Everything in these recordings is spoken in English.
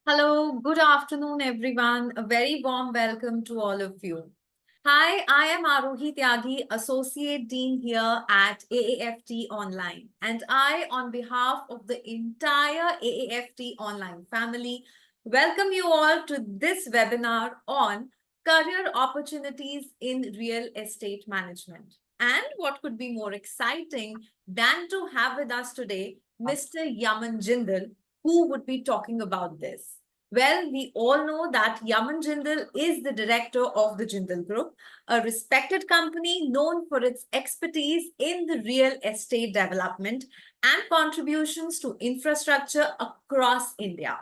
Hello, good afternoon, everyone. A very warm welcome to all of you. Hi, I am Arohi Tyagi, Associate Dean here at AAFT Online. And I, on behalf of the entire AAFT Online family, welcome you all to this webinar on career opportunities in real estate management. And what could be more exciting than to have with us today Mr. Yaman Jindal, who would be talking about this? Well, we all know that Yaman Jindal is the director of the Jindal Group, a respected company known for its expertise in the real estate development and contributions to infrastructure across India.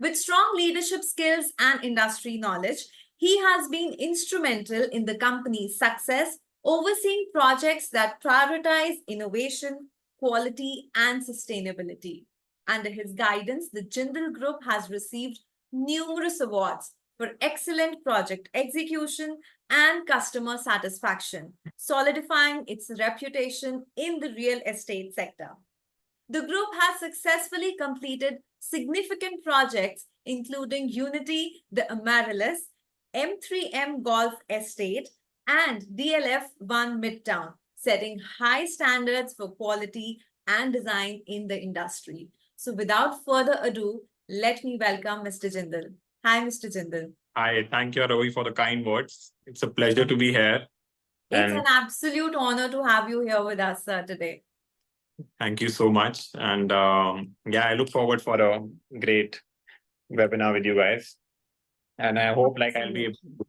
With strong leadership skills and industry knowledge, he has been instrumental in the company's success, overseeing projects that prioritize innovation, quality, and sustainability. Under his guidance, the Jindal Group has received numerous awards for excellent project execution and customer satisfaction, solidifying its reputation in the real estate sector. The group has successfully completed significant projects, including Unity, the Amaryllis, M3M Golf Estate, and DLF 1 Midtown, setting high standards for quality and design in the industry. So without further ado, let me welcome Mr. Jindal. Hi, Mr. Jindal. Hi, thank you, Ravi, for the kind words. It's a pleasure to be here. It's an absolute honor to have you here with us today. Thank you so much. And yeah, I look forward for a great webinar with you guys. And I hope I'll be able to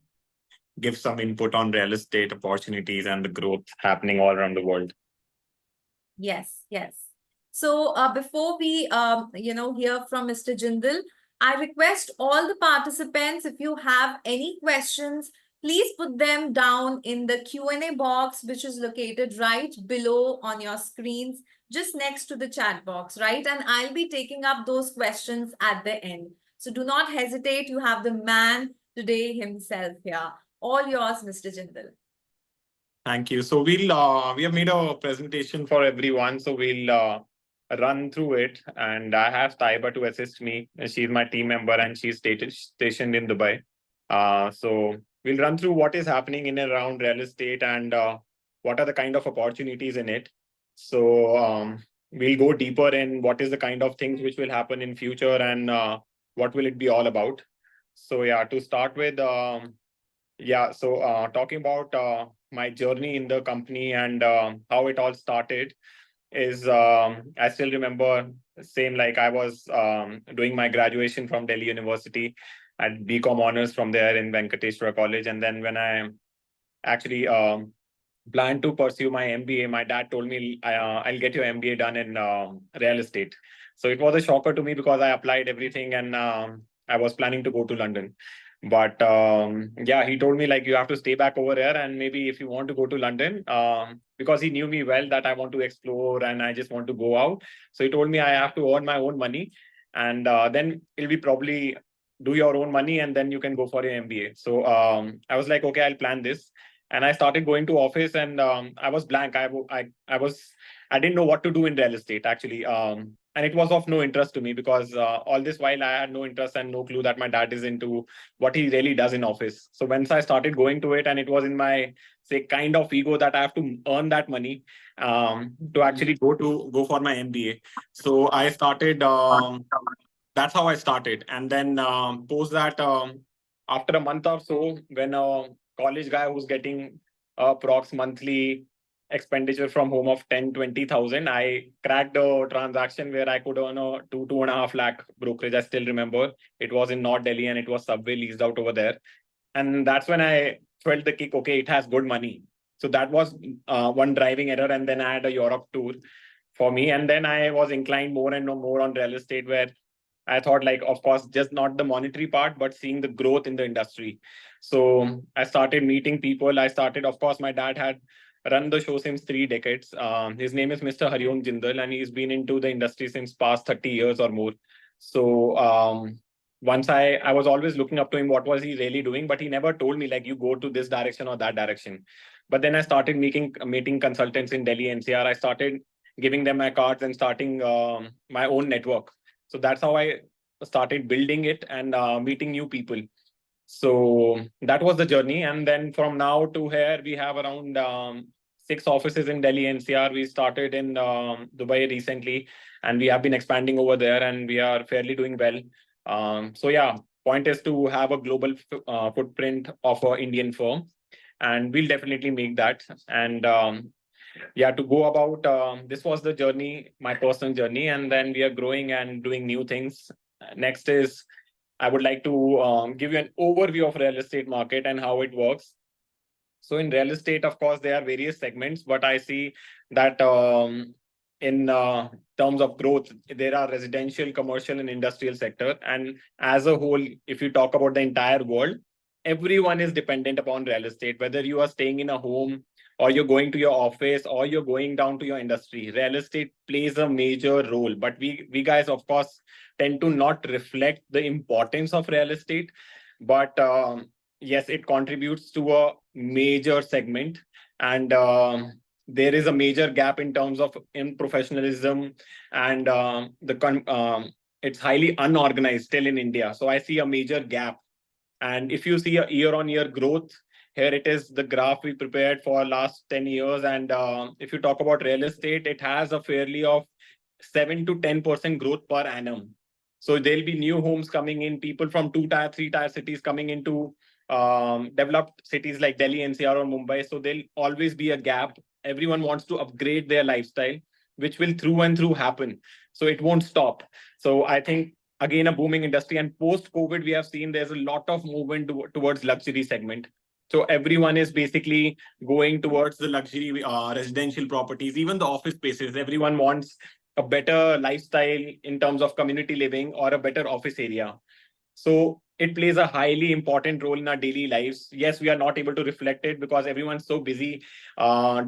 give some input on real estate opportunities and the growth happening all around the world. Yes, yes. So before we, hear from Mr. Jindal, I request all the participants, if you have any questions, please put them down in the Q&A box, which is located right below on your screens, just next to the chat box, right? And I'll be taking up those questions at the end. So do not hesitate. You have the man today himself here. All yours, Mr. Jindal. Thank you. So we have made a presentation for everyone. So we'll run through it. And I have Taiba to assist me. She's my team member and she's stationed in Dubai. So we'll run through what is happening in and around real estate and what are the kind of opportunities in it. So we'll go deeper in what is the kind of things which will happen in future and what will it be all about. So yeah, to start with, talking about my journey in the company and how it all started is I still remember same like I was doing my graduation from Delhi University at BCom honors from there in Venkateshwara College. And then when I actually planned to pursue my MBA, my dad told me, I'll get your MBA done in real estate. So it was a shocker to me because I applied everything and I was planning to go to London. But yeah, he told me you have to stay back over here and maybe if you want to go to London, because he knew me well that I want to explore and I just want to go out. So he told me I have to earn my own money and then it'll be probably do your own money and then you can go for your MBA. So I was like, okay, I'll plan this. And I started going to office and I was blank. I was I didn't know what to do in real estate actually. And it was of no interest to me because all this while I had no interest and no clue that my dad is into what he really does in office. So once I started going to it, and it was in my say kind of ego that I have to earn that money to actually go for my MBA. So I started. That's how I started, and then post that after a month or so, when a college guy who's getting prox monthly expenditure from home of 10-20,000, I cracked a transaction where I could earn a 2.5 lakh brokerage. I still remember it was in North Delhi and it was subway leased out over there. And that's when I felt the kick, okay, it has good money. So that was one driving error. And then I had a Europe tour for me. And then I was inclined more and more on real estate, where I thought, like, of course, just not the monetary part, but seeing the growth in the industry. So I started meeting people. I started, of course, my dad had run the show since 3 decades. His name is Mr. Yaman Jindal, and he's been into the industry since past 30 years or more. So once I was always looking up to him, what was he really doing, but he never told me like you go to this direction or that direction. But then I started meeting consultants in Delhi NCR. I started giving them my cards and starting my own network. So that's how I started building it and meeting new people. So that was the journey. And then from now to here, we have around 6 offices in Delhi NCR. We started in Dubai recently, and we have been expanding over there, and we are fairly doing well. So yeah, point is to have a global footprint of an Indian firm, and we'll definitely make that. And yeah, to go about this was the journey, my personal journey, and then we are growing and doing new things. Next is I would like to give you an overview of real estate market and how it works. So in real estate, of course, there are various segments, but I see that in terms of growth, there are residential, commercial, and industrial sector. And as a whole, if you talk about the entire world, everyone is dependent upon real estate, whether you are staying in a home or you're going to your office or you're going down to your industry. Real estate plays a major role. But we guys, of course, tend to not reflect the importance of real estate. But yes, it contributes to a major segment, and there is a major gap in terms of in professionalism, and it's highly unorganized still in India. So I see a major gap. And if you see a year-on-year growth, here it is the graph we prepared for last 10 years. And if you talk about real estate, it has a fairly of 7 to 10% growth per annum. So there'll be new homes coming in, people from 2 tier, 3 tier cities coming into developed cities like Delhi, NCR, or Mumbai. So there'll always be a gap. Everyone wants to upgrade their lifestyle, which will through and through happen. So it won't stop. So I think again a booming industry, and post COVID we have seen there's a lot of movement towards luxury segment. So everyone is basically going towards the luxury residential properties, even the office spaces. Everyone wants a better lifestyle in terms of community living or a better office area. So it plays a highly important role in our daily lives. Yes, we are not able to reflect it because everyone's so busy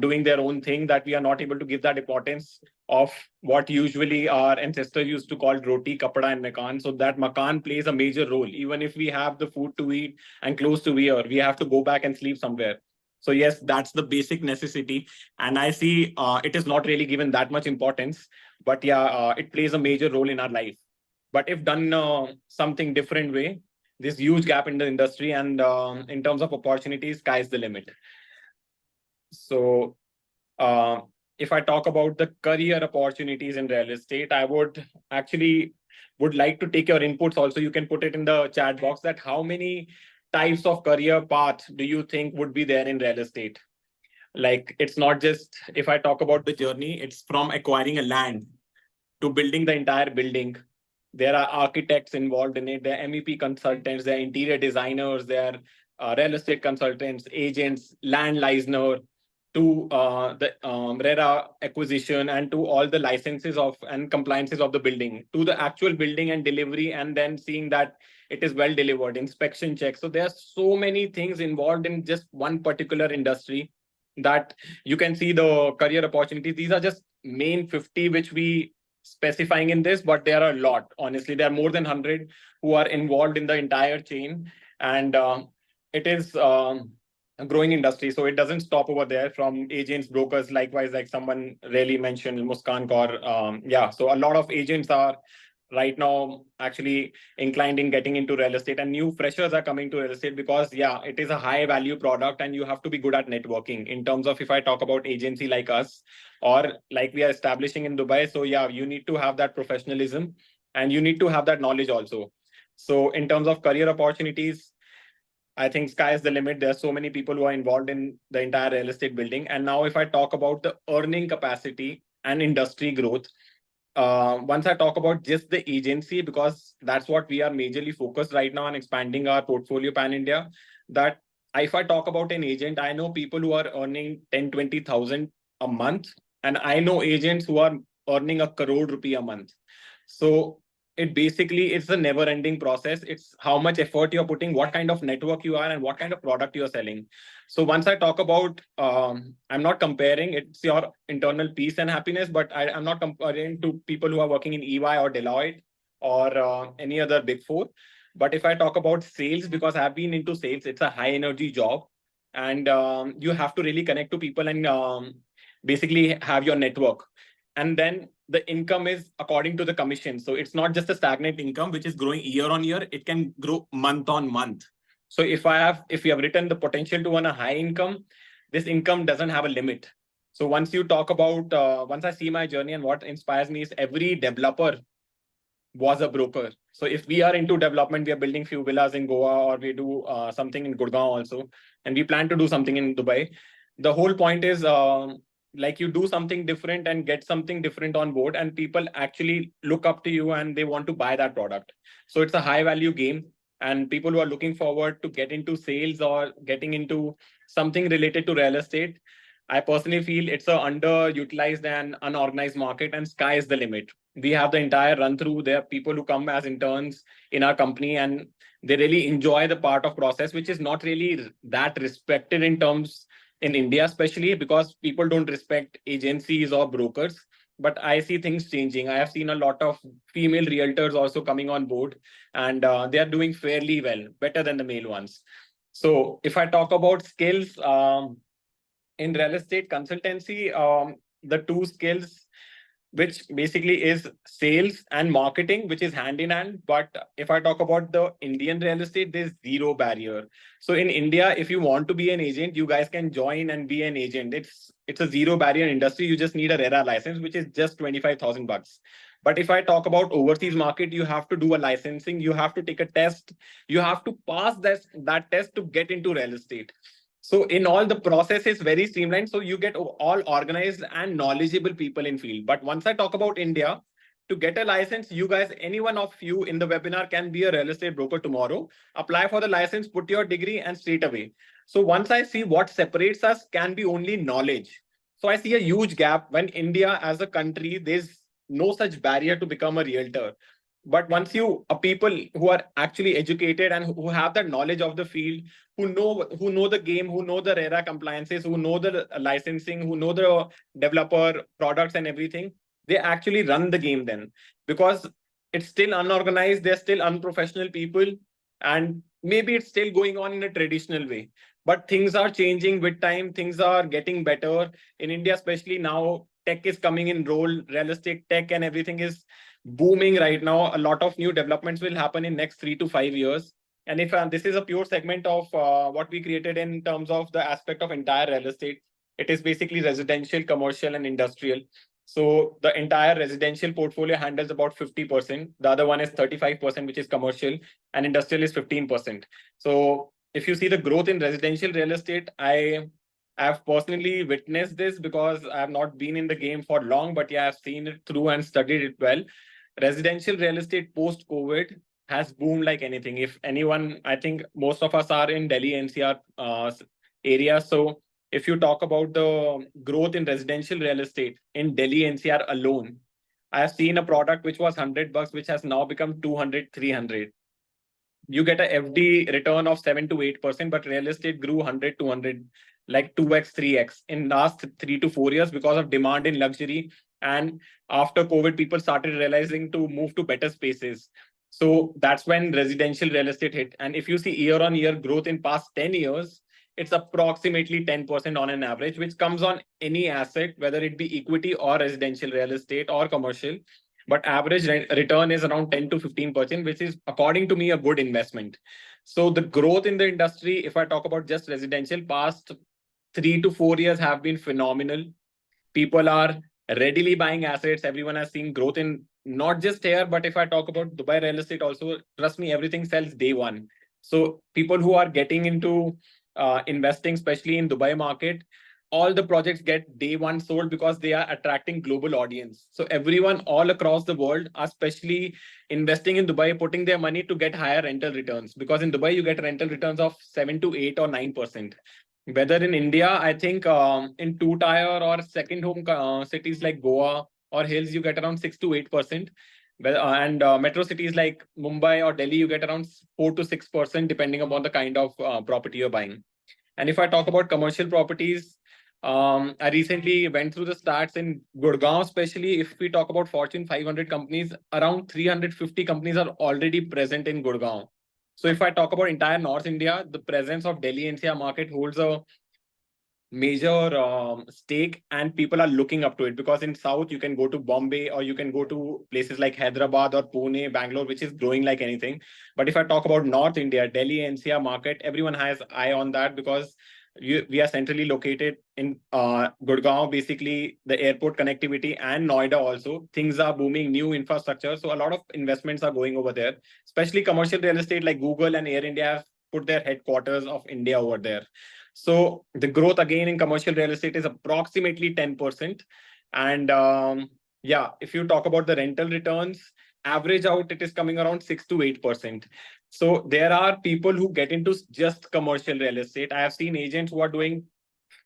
doing their own thing that we are not able to give that importance of what usually our ancestors used to call roti, kapada, and makan. So that makan plays a major role. Even if we have the food to eat and clothes to wear, we have to go back and sleep somewhere. So yes, that's the basic necessity. And I see it is not really given that much importance, but yeah, it plays a major role in our life. But if done something different way, this huge gap in the industry, and in terms of opportunities, sky's the limit. So uh, if I talk about the career opportunities in real estate, I would actually would like to take your inputs also. You can put it in the chat box that how many types of career path do you think would be there in real estate? Like it's not just, if I talk about the journey, it's from acquiring a land to building the entire building. There are architects involved in it. There are MEP consultants. There are interior designers. There are real estate consultants, agents, land licensor, to the RERA acquisition, and to all the licenses of and compliances of the building, to the actual building and delivery, and then seeing that it is well delivered, inspection checks. So there are so many things involved in just one particular industry that you can see the career opportunities. These are just main 50 which we specifying in this, but there are a lot. Honestly, there are more than 100 who are involved in the entire chain, and it is a growing industry. So it doesn't stop over there from agents, brokers, likewise, like someone really mentioned, Muskan Kaur. Yeah, so a lot of agents are right now actually inclined in getting into real estate, and new freshers are coming to real estate because, yeah, it is a high value product and you have to be good at networking. In terms of, if I talk about agency like us or like we are establishing in Dubai, so yeah, you need to have that professionalism and you need to have that knowledge also. So in terms of career opportunities, I think sky is the limit. There are so many people who are involved in the entire real estate building. And now, if I talk about the earning capacity and industry growth, once I talk about just the agency, because that's what we are majorly focused right now on expanding our portfolio pan India, that if I talk about an agent, I know people who are earning 10, 20,000 a month, and I know agents who are earning a crore rupee a month. So it basically, it's a never ending process. It's how much effort you're putting, what kind of network you are, and what kind of product you're selling. So once I talk about, I'm not comparing, it's your internal peace and happiness, but I'm not comparing to people who are working in EY or Deloitte or any other big four. But if I talk about sales, because I've been into sales, it's a high energy job. And you have to really connect to people and basically have your network. And then the income is according to the commission. So it's not just a stagnant income, which is growing year on year. It can grow month on month. So if you have written the potential to earn a high income, this income doesn't have a limit. So once you talk about, once I see my journey, and what inspires me is every developer was a broker. So if we are into development, we are building few villas in Goa, or we do something in Gurgaon also, and we plan to do something in Dubai. The whole point is like you do something different and get something different on board, and people actually look up to you and they want to buy that product. So it's a high value game, and people who are looking forward to get into sales or getting into something related to real estate, I personally feel it's a underutilized and unorganized market, and sky is the limit. We have the entire run through. There are people who come as interns in our company, and they really enjoy the part of process, which is not really that respected in terms in India, especially because people don't respect agencies or brokers. But I see things changing. I have seen a lot of female realtors also coming on board, and they are doing fairly well, better than the male ones. So if I talk about skills, in real estate consultancy, the two skills, which basically is sales and marketing, which is hand in hand. But if I talk about the Indian real estate, there's zero barrier. So in India, if you want to be an agent, you guys can join and be an agent. It's a zero barrier industry. You just need a RERA license, which is just 25,000 bucks. But if I talk about overseas market, you have to do a licensing, you have to take a test, you have to pass that test to get into real estate. So in all, the process is very streamlined. So you get all organized and knowledgeable people in field. But once I talk about India, to get a license, you guys, any one of you in the webinar can be a real estate broker tomorrow. Apply for the license, put your degree, and straight away. So once I see what separates us can be only knowledge. So I see a huge gap when India as a country, there's no such barrier to become a realtor. But once you people who are actually educated and who have the knowledge of the field, who know the game, who know the RERA compliances, who know the licensing, who know the developer products and everything, they actually run the game then, because it's still unorganized, they're still unprofessional people, and maybe it's still going on in a traditional way. But things are changing with time, things are getting better in India, especially now. Tech is coming in role, real estate tech and everything is booming right now. A lot of new developments will happen in next 3 to 5 years. And if this is a pure segment of what we created in terms of the aspect of entire real estate, it is basically residential, commercial, and industrial. So the entire residential portfolio handles about 50%. The other one is 35%, which is commercial, and industrial is 15%. So if you see the growth in residential real estate, I've personally witnessed this because I have not been in the game for long, but yeah, I've seen it through and studied it well. Residential real estate post COVID has boomed like anything. If anyone, I think most of us are in Delhi NCR area. So if you talk about the growth in residential real estate in Delhi NCR alone, I have seen a product which was 100 bucks, which has now become 200, 300. You get a FD return of 7 to 8%, but real estate grew 100, 200, like 2x, 3x in last 3 to 4 years because of demand in luxury. And after COVID, people started realizing to move to better spaces. So that's when residential real estate hit. And if you see year on year growth in past 10 years, it's approximately 10% on an average, which comes on any asset, whether it be equity or residential real estate or commercial. But average return is around 10 to 15%, which is, according to me, a good investment. So the growth in the industry, if I talk about just residential, past 3 to 4 years have been phenomenal. People are readily buying assets. Everyone has seen growth in not just here, but if I talk about Dubai real estate also, trust me, everything sells day one. So people who are getting into investing, especially in Dubai market, all the projects get day one sold because they are attracting global audience. So everyone all across the world are especially investing in Dubai, putting their money to get higher rental returns, because in Dubai you get rental returns of 7 to 8 or 9%. Whether in India, I think in two tier or second home cities like Goa or hills, you get around 6 to 8%. And metro cities like Mumbai or Delhi, you get around 4 to 6%, depending upon the kind of property you're buying. And if I talk about commercial properties, I recently went through the stats in Gurgaon, especially if we talk about Fortune 500 companies, around 350 companies are already present in Gurgaon. So if I talk about entire North India, the presence of Delhi NCR market holds a major stake, and people are looking up to it, because in South you can go to Bombay or you can go to places like Hyderabad or Pune, Bangalore, which is growing like anything. But if I talk about North India, Delhi NCR market, everyone has eye on that, because we are centrally located in Gurgaon, basically the airport connectivity, and Noida also. Things are booming, new infrastructure. So a lot of investments are going over there, especially commercial real estate like Google and Air India have put their headquarters of India over there. So the growth again in commercial real estate is approximately 10%. And yeah, if you talk about the rental returns, average out, it is coming around 6 to 8%. So there are people who get into just commercial real estate. I have seen agents who are doing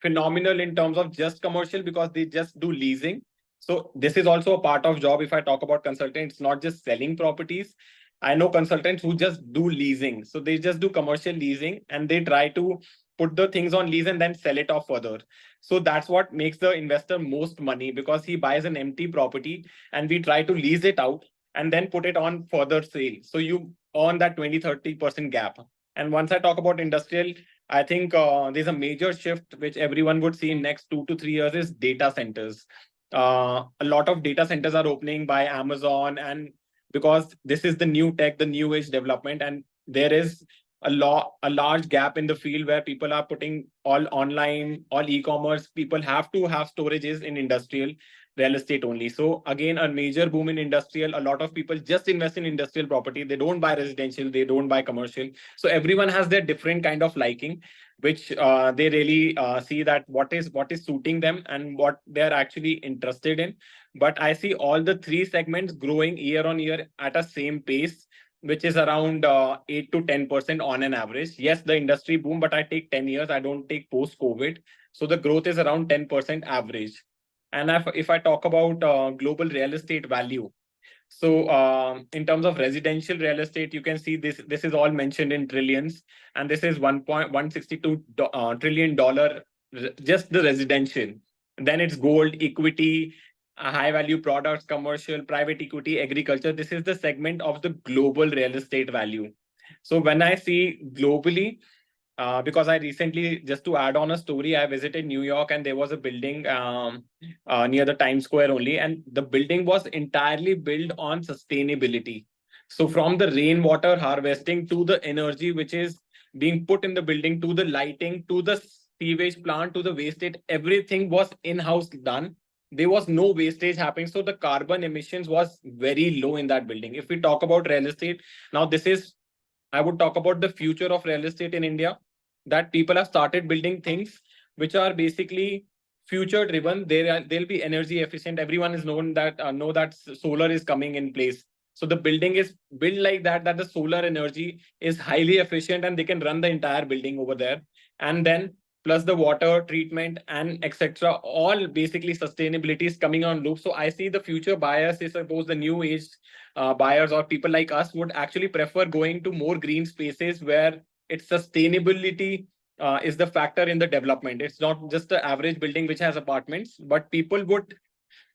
phenomenal in terms of just commercial because they just do leasing. So this is also a part of job. If I talk about consultants, not just selling properties. I know consultants who just do leasing. So they just do commercial leasing and they try to put the things on lease and then sell it off further. So that's what makes the investor most money, because he buys an empty property and we try to lease it out and then put it on further sale. So you earn that 20-30% gap. And once I talk about industrial, I think there's a major shift which everyone would see in next 2 to 3 years is data centers. A lot of data centers are opening by Amazon, and because this is the new tech, the new age development, and there is a large gap in the field where people are putting all online, all e-commerce. People have to have storages in industrial real estate only. So again, a major boom in industrial. A lot of people just invest in industrial property. They don't buy residential, they don't buy commercial. So everyone has their different kind of liking, which they really see that what is suiting them and what they're actually interested in. But I see all the three segments growing year on year at a same pace, which is around 8 to 10% on an average. Yes, the industry boom, but I take 10 years. I don't take post-COVID. So the growth is around 10% average. And if I talk about global real estate value, so in terms of residential real estate, you can see this is all mentioned in trillions, and this is 1.162 trillion dollar, just the residential. Then it's gold, equity, high value products, commercial, private equity, agriculture. This is the segment of the global real estate value. So when I see globally, because I recently, just to add on a story, I visited New York and there was a building near the Times Square only, and the building was entirely built on sustainability. So from the rainwater harvesting to the energy which is being put in the building, to the lighting, to the sewage plant, to the wastage, everything was in-house done. There was no wastage happening. So the carbon emissions was very low in that building. If we talk about real estate, now this is, I would talk about the future of real estate in India, that people have started building things which are basically future driven. They'll be energy efficient. Everyone is known that know that solar is coming in place. So the building is built like that, that the solar energy is highly efficient and they can run the entire building over there. And then plus the water treatment and etc. All basically sustainability is coming on loop. So I see the future buyers, I suppose the new age buyers or people like us would actually prefer going to more green spaces where its sustainability is the factor in the development. It's not just the average building which has apartments, but people would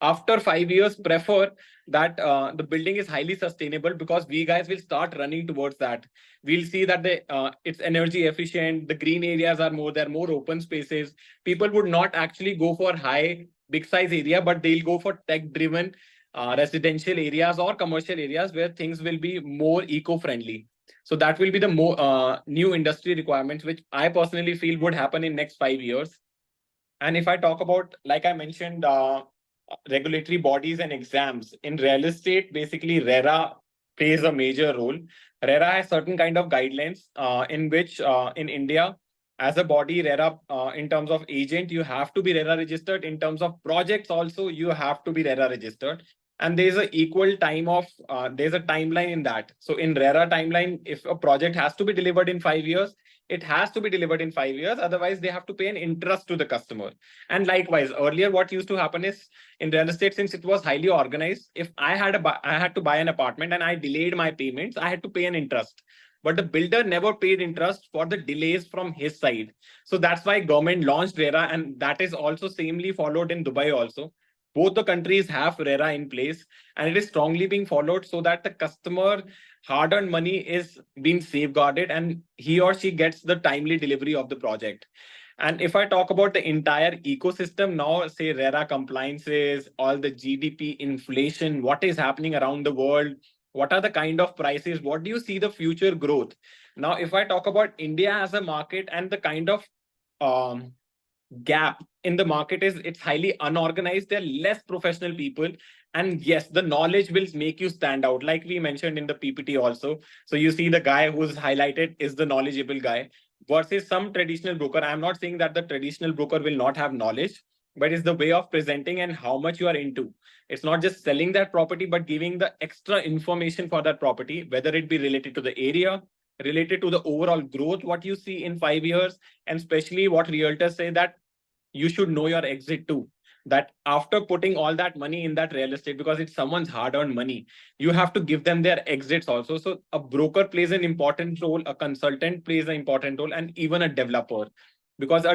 after 5 years prefer that the building is highly sustainable, because we guys will start running towards that. We'll see that it's energy efficient, the green areas are more, there are more open spaces. People would not actually go for high big size area, but they'll go for tech driven residential areas or commercial areas where things will be more eco friendly. So that will be the more new industry requirements, which I personally feel would happen in next 5 years. And if I talk about, like I mentioned, regulatory bodies and exams in real estate, basically RERA plays a major role. RERA has certain kind of guidelines in which in India, as a body, RERA, in terms of agent, you have to be RERA registered. In terms of projects, also you have to be RERA registered. And there's a equal time of there's a timeline in that. So in RERA timeline, if a project has to be delivered in 5 years, it has to be delivered in 5 years. Otherwise, they have to pay an interest to the customer. And likewise, earlier, what used to happen is in real estate, since it was highly organized, if I had to buy an apartment and I delayed my payments, I had to pay an interest. But the builder never paid interest for the delays from his side. So that's why government launched RERA, and that is also samely followed in Dubai also. Both the countries have RERA in place, and it is strongly being followed so that the customer hard-earned money is being safeguarded and he or she gets the timely delivery of the project. And if I talk about the entire ecosystem now, say RERA compliances, all the GDP, inflation, what is happening around the world, what are the kind of prices, what do you see the future growth? Now, if I talk about India as a market and the kind of um, gap in the market is it's highly unorganized. There are less professional people. And yes, the knowledge will make you stand out, like we mentioned in the PPT also. So you see the guy who's highlighted is the knowledgeable guy versus some traditional broker. I'm not saying that the traditional broker will not have knowledge, but it's the way of presenting and how much you are into. It's not just selling that property, but giving the extra information for that property, whether it be related to the area, related to the overall growth, what you see in 5 years, and especially what realtors say that you should know your exit too. That after putting all that money in that real estate, because it's someone's hard-earned money, you have to give them their exits also. So a broker plays an important role, a consultant plays an important role, and even a developer. Because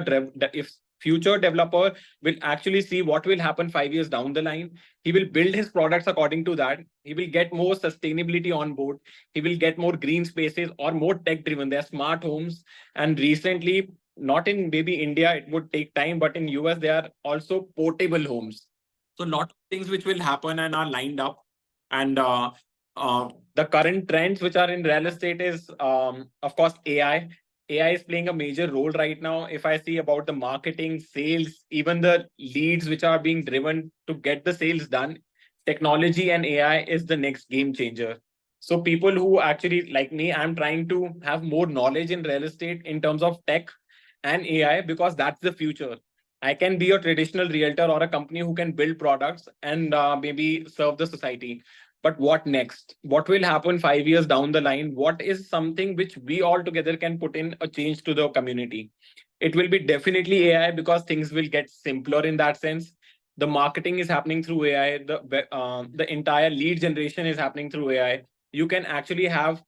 if future developer will actually see what will happen 5 years down the line, he will build his products according to that. He will get more sustainability on board. He will get more green spaces or more tech driven. They're smart homes. And recently, not in maybe India, it would take time, but in US, they are also portable homes. So lot of things which will happen and are lined up. And the current trends which are in real estate is, of course, AI. AI is playing a major role right now. If I see about the marketing, sales, even the leads which are being driven to get the sales done, technology and AI is the next game changer. So people who actually like me, I'm trying to have more knowledge in real estate in terms of tech and AI, because that's the future. I can be a traditional realtor or a company who can build products and maybe serve the society. But what next? What will happen 5 years down the line? What is something which we all together can put in a change to the community? It will be definitely AI, because things will get simpler in that sense. The marketing is happening through AI. The entire lead generation is happening through AI. You can actually have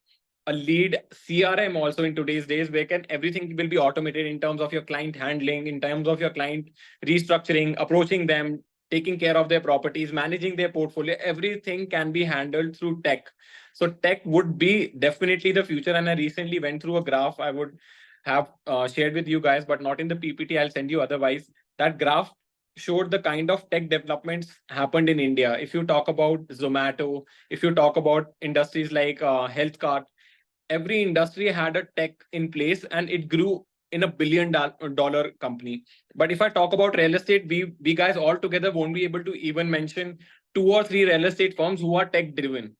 a lead CRM also in today's days, where can everything will be automated in terms of your client handling, in terms of your client restructuring, approaching them, taking care of their properties, managing their portfolio. Everything can be handled through tech. So tech would be definitely the future. And I recently went through a graph I would have shared with you guys, but not in the PPT. I'll send you otherwise. That graph showed the kind of tech developments happened in India. If you talk about Zomato, if you talk about industries like health cart, every industry had a tech in place and it grew in a $1 billion company. But if I talk about real estate, we guys all together won't be able to even mention two or three real estate firms who are tech driven.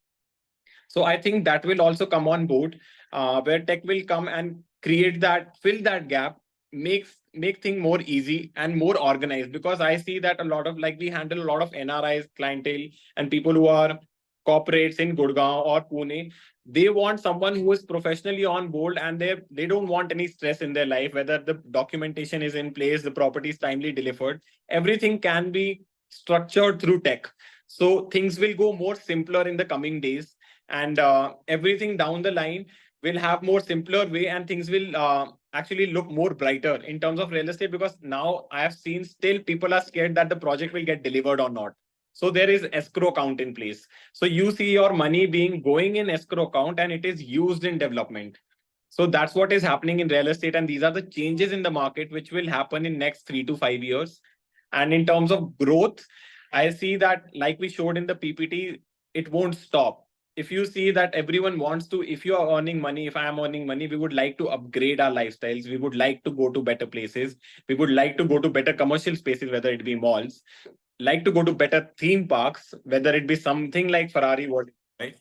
So I think that will also come on board, where tech will come and create that, fill that gap, make things more easy and more organized. Because I see that a lot of, like, we handle a lot of NRIs clientele and people who are corporates in Gurgaon or Pune. They want someone who is professionally on board, and they don't want any stress in their life, whether the documentation is in place, the property is timely delivered. Everything can be structured through tech. So things will go more simpler in the coming days, and everything down the line will have more simpler way, and things will actually look more brighter in terms of real estate. Because now I have seen still people are scared that the project will get delivered or not. So there is escrow account in place. So you see your money being going in escrow account and it is used in development. So that's what is happening in real estate. And these are the changes in the market which will happen in next 3 to 5 years. And in terms of growth, I see that like we showed in the PPT, it won't stop. If you see that everyone wants to, if you are earning money, if I am earning money, we would like to upgrade our lifestyles. We would like to go to better places. We would like to go to better commercial spaces, whether it be malls, like to go to better theme parks, whether it be something like Ferrari, what, right?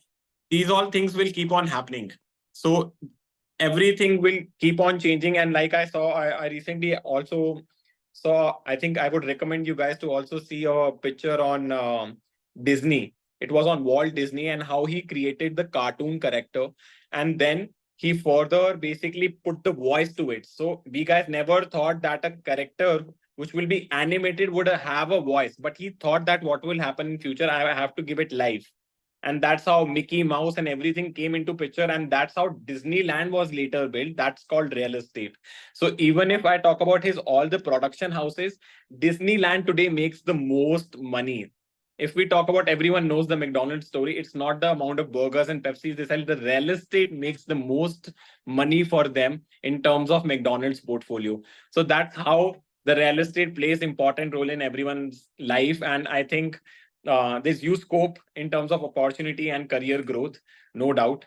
These all things will keep on happening. So everything will keep on changing. And like I recently also saw, I think I would recommend you guys to also see a picture on Disney. It was on Walt Disney and how he created the cartoon character. And then he further basically put the voice to it. So we guys never thought that a character which will be animated would have a voice, but he thought that what will happen in future, I have to give it life. And that's how Mickey Mouse and everything came into picture, and that's how Disneyland was later built. That's called real estate. So even if I talk about his all the production houses, Disneyland today makes the most money. If we talk about, everyone knows the McDonald's story, it's not the amount of burgers and Pepsis they sell. The real estate makes the most money for them in terms of McDonald's portfolio. So that's how the real estate plays important role in everyone's life. And I think there's huge scope in terms of opportunity and career growth, no doubt.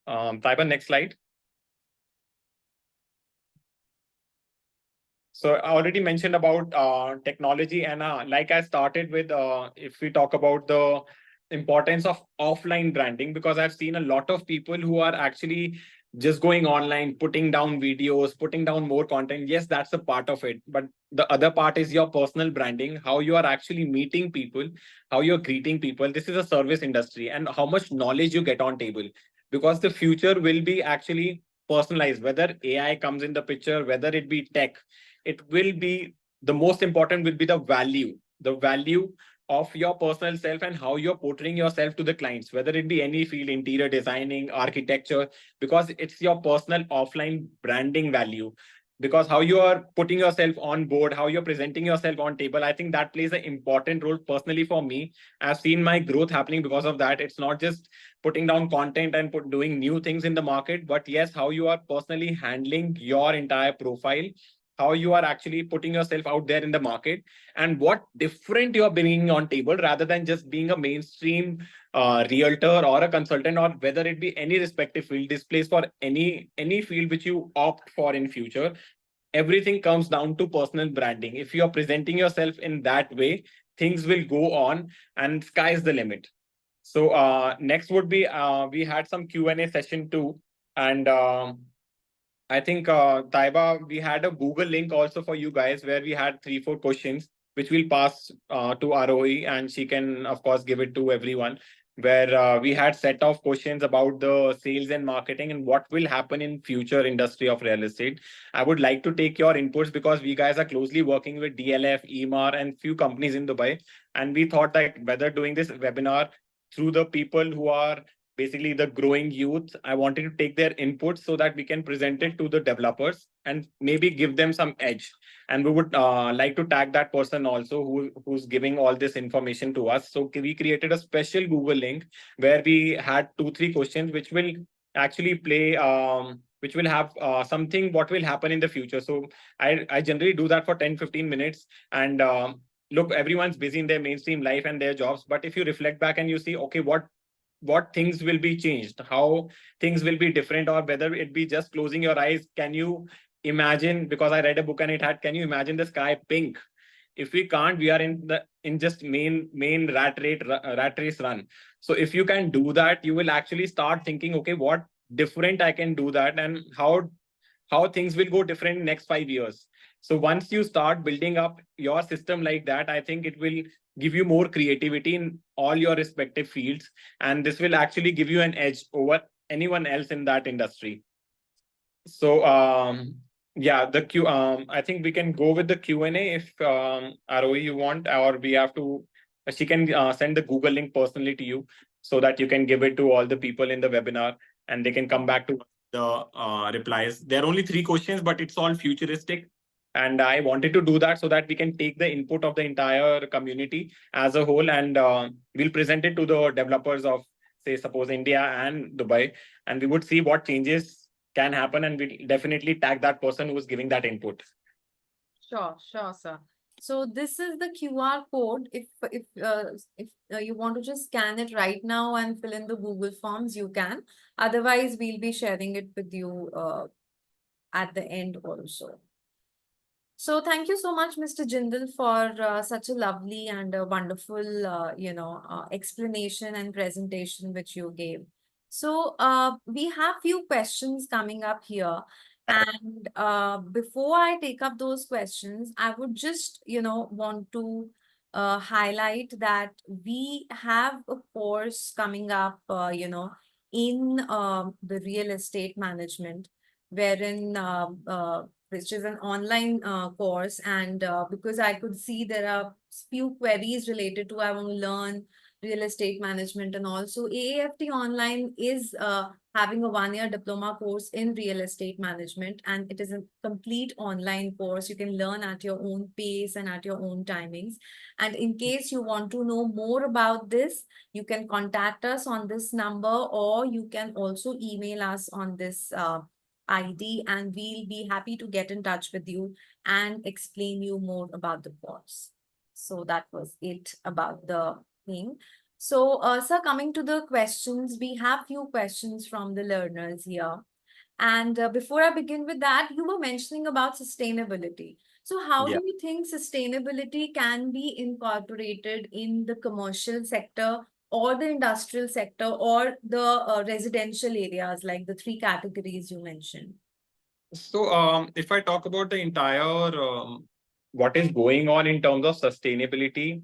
Taiba, next slide. So I already mentioned about technology, and like I started with, if we talk about the importance of offline branding, because I've seen a lot of people who are actually just going online, putting down videos, putting down more content. Yes, that's a part of it. But the other part is your personal branding, how you are actually meeting people, how you're greeting people. This is a service industry, and how much knowledge you get on table. Because the future will be actually personalized, whether AI comes in the picture, whether it be tech, it will be, the most important will be the value of your personal self and how you're portraying yourself to the clients, whether it be any field, interior designing, architecture, because it's your personal offline branding value. Because how you are putting yourself on board, how you're presenting yourself on table, I think that plays an important role. Personally for me, I've seen my growth happening because of that. It's not just putting down content and doing new things in the market, but yes, how you are personally handling your entire profile, how you are actually putting yourself out there in the market, and what different you are bringing on table, rather than just being a mainstream realtor or a consultant, or whether it be any respective field. This plays for any field which you opt for in future. Everything comes down to personal branding. If you are presenting yourself in that way, things will go on, and sky's the limit. So next would be, we had some Q&A session too. And I think, Taiba, we had a Google link also for you guys where we had 3, 4 questions, which we'll pass to Arohi, and she can, of course, give it to everyone. Where we had set of questions about the sales and marketing and what will happen in future industry of real estate. I would like to take your inputs because we guys are closely working with DLF, EMAR, and few companies in Dubai. And we thought that whether doing this webinar through the people who are basically the growing youth, I wanted to take their input so that we can present it to the developers and maybe give them some edge. And we would like to tag that person also who's giving all this information to us. So we created a special Google link where we had 2, 3 questions which will actually play, which will have something what will happen in the future. So I generally do that for 10, 15 minutes. And look, everyone's busy in their mainstream life and their jobs. But if you reflect back and you see, okay, what things will be changed, how things will be different, or whether it be just closing your eyes, can you imagine, because I read a book and it had, can you imagine the sky pink? If we can't, we are in just main rat race run. So if you can do that, you will actually start thinking, okay, what different I can do that, and how things will go different in next 5 years. So once you start building up your system like that, I think it will give you more creativity in all your respective fields. And this will actually give you an edge over anyone else in that industry. So yeah, I think we can go with the Q&A if Arohi you want, or we have to, she can send the Google link personally to you so that you can give it to all the people in the webinar and they can come back to the replies. There are only 3 questions, but it's all futuristic. And I wanted to do that so that we can take the input of the entire community as a whole, and we'll present it to the developers of, say, suppose India and Dubai, and we would see what changes can happen, and we'll definitely tag that person who is giving that input. Sure, sir. So this is the QR code. If you want to just scan it right now and fill in the Google Forms, you can. Otherwise, we'll be sharing it with you at the end also. So thank you so much, Mr. Jindal, for such a lovely and a wonderful, explanation and presentation which you gave. So we have few questions coming up here. And before I take up those questions, I would just, want to highlight that we have a course coming up, in the real estate management, wherein which is an online course. And because I could see there are few queries related to I want to learn real estate management, and also AAFT Online is having a 1-year diploma course in real estate management, and it is a complete online course. You can learn at your own pace and at your own timings. And in case you want to know more about this, you can contact us on this number, or you can also email us on this ID, and we'll be happy to get in touch with you and explain you more about the course. So that was it about the thing. So, sir, coming to the questions, we have few questions from the learners here. And before I begin with that, you were mentioning about sustainability. So how Yeah. do you think sustainability can be incorporated in the commercial sector or the industrial sector or the residential areas, like the three categories you mentioned? So, if I talk about the entire what is going on in terms of sustainability,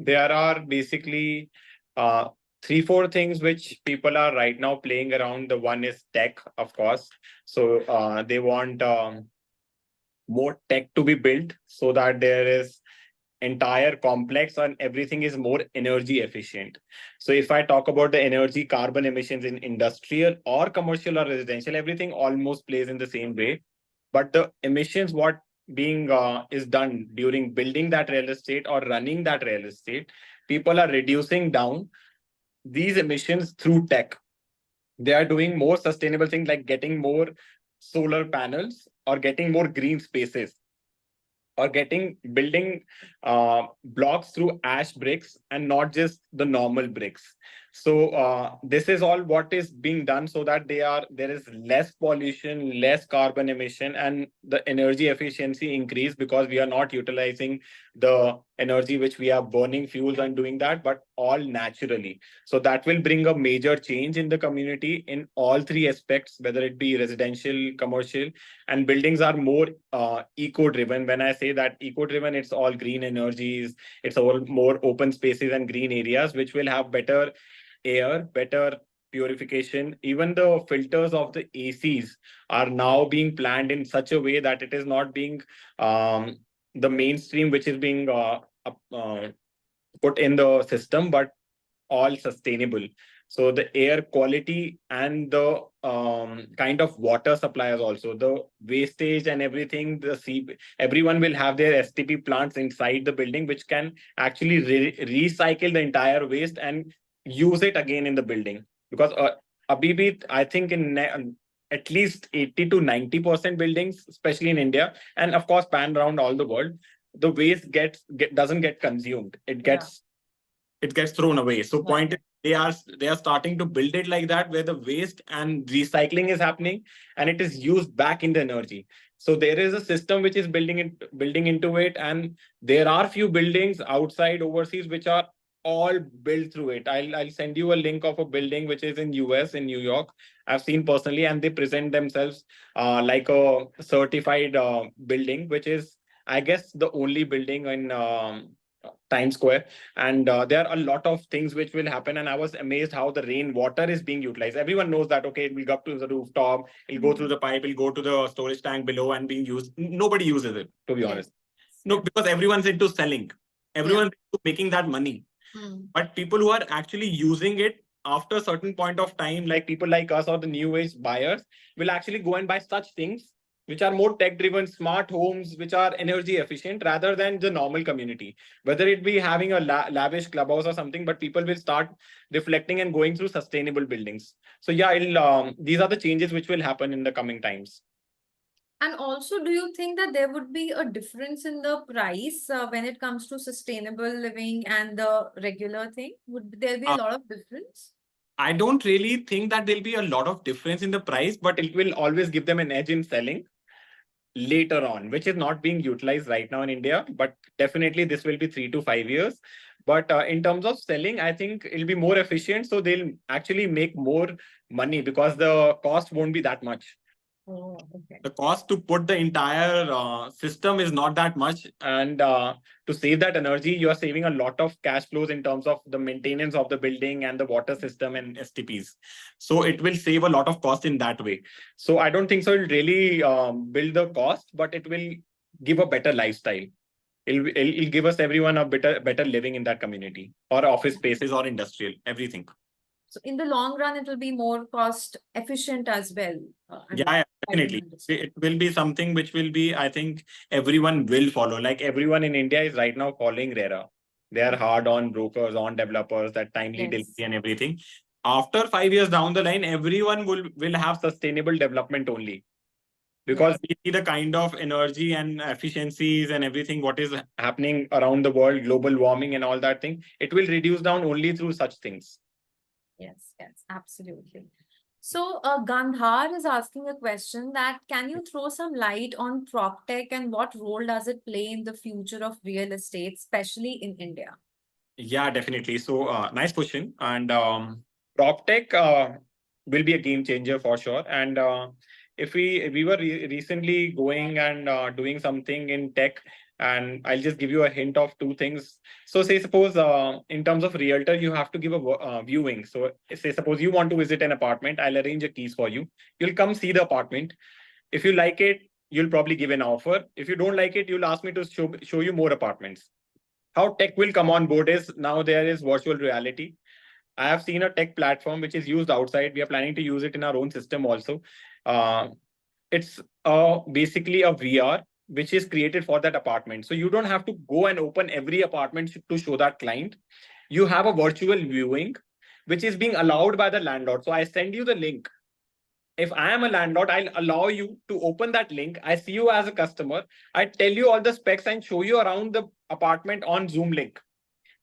there are basically uh, three, four things which people are right now playing around. The one is tech, of course. So, they want more tech to be built so that there is entire complex and everything is more energy efficient. So if I talk about the energy carbon emissions in industrial or commercial or residential, everything almost plays in the same way. But the emissions, what being is done during building that real estate or running that real estate, people are reducing down these emissions through tech. They are doing more sustainable things like getting more solar panels or getting more green spaces or getting building blocks through ash bricks and not just the normal bricks. So this is all what is being done so that there is less pollution, less carbon emission, and the energy efficiency increase, because we are not utilizing the energy which we are burning fuels and doing that, but all naturally. So that will bring a major change in the community in all three aspects, whether it be residential, commercial, and buildings are more eco-driven. When I say that eco-driven, it's all green energies, it's all more open spaces and green areas, which will have better air, better purification. Even the filters of the ACs are now being planned in such a way that it is not being the mainstream, which is being put in the system, but all sustainable. So the air quality and the kind of water suppliers, also the wastage and everything, everyone will have their STP plants inside the building, which can actually recycle the entire waste and use it again in the building. Because Abhi, I think at least 80 to 90% buildings, especially in India, and of course pan around all the world, the waste doesn't get consumed. It gets thrown away. So point is, they are starting to build it like that, where the waste and recycling is happening and it is used back in the energy. So there is a system which is building into it, and there are few buildings outside overseas which are all built through it. I'll send you a link of a building which is in US, in New York. I've seen personally, and they present themselves like a certified building, which is, I guess, the only building in Times Square. And there are a lot of things which will happen. And I was amazed how the rainwater is being utilized. Everyone knows that, okay, it will go up to the rooftop, it'll go through the pipe, it'll go to the storage tank below and being used. Nobody uses it, to be honest. No, because everyone's into selling, everyone's into making that money. But people who are actually using it after a certain point of time, like people like us or the new age buyers, will actually go and buy such things which are more tech driven, smart homes, which are energy efficient rather than the normal community. Whether it be having a lavish clubhouse or something, but people will start reflecting and going through sustainable buildings. So yeah, these are the changes which will happen in the coming times. And also, do you think that there would be a difference in the price when it comes to sustainable living and the regular thing? Would there be a lot of difference? I don't really think that there'll be a lot of difference in the price, but it will always give them an edge in selling later on, which is not being utilized right now in India. But definitely this will be 3 to 5 years. But in terms of selling, I think it'll be more efficient. So they'll actually make more money because the cost won't be that much. Oh, okay. The cost to put the entire system is not that much, and to save that energy you are saving a lot of cash flows in terms of the maintenance of the building and the water system and STPs. So it will save a lot of cost in that way. So I don't think so it'll really build the cost, but it will give a better lifestyle. It'll give us everyone a better living in that community, or office spaces or industrial, everything. So in the long run, it will be more cost efficient as well. Yeah, definitely. It will be something which will be, I think, everyone will follow. Like everyone in India is right now following RERA. They are hard on brokers, on developers, that timely delivery and everything. After 5 years down the line, everyone will have sustainable development only. Because we see the kind of energy and efficiencies and everything what is happening around the world, global warming and all that thing, it will reduce down only through such things. Yes, yes, absolutely. So Gandhar is asking a question that can you throw some light on PropTech and what role does it play in the future of real estate, especially in India? Yeah, definitely. So nice question. And PropTech will be a game changer for sure. And if we were recently going and doing something in tech, and I'll just give you a hint of two things. So say suppose in terms of realtor, you have to give a viewing. So say suppose you want to visit an apartment, I'll arrange a keys for you. You'll come see the apartment. If you like it, you'll probably give an offer. If you don't like it, you'll ask me to show you more apartments. How tech will come on board is now there is virtual reality. I have seen a tech platform which is used outside. We are planning to use it in our own system also. It's basically a VR which is created for that apartment. So you don't have to go and open every apartment to show that client. You have a virtual viewing which is being allowed by the landlord. So I send you the link. If I am a landlord, I'll allow you to open that link. I see you as a customer. I tell you all the specs and show you around the apartment on Zoom link,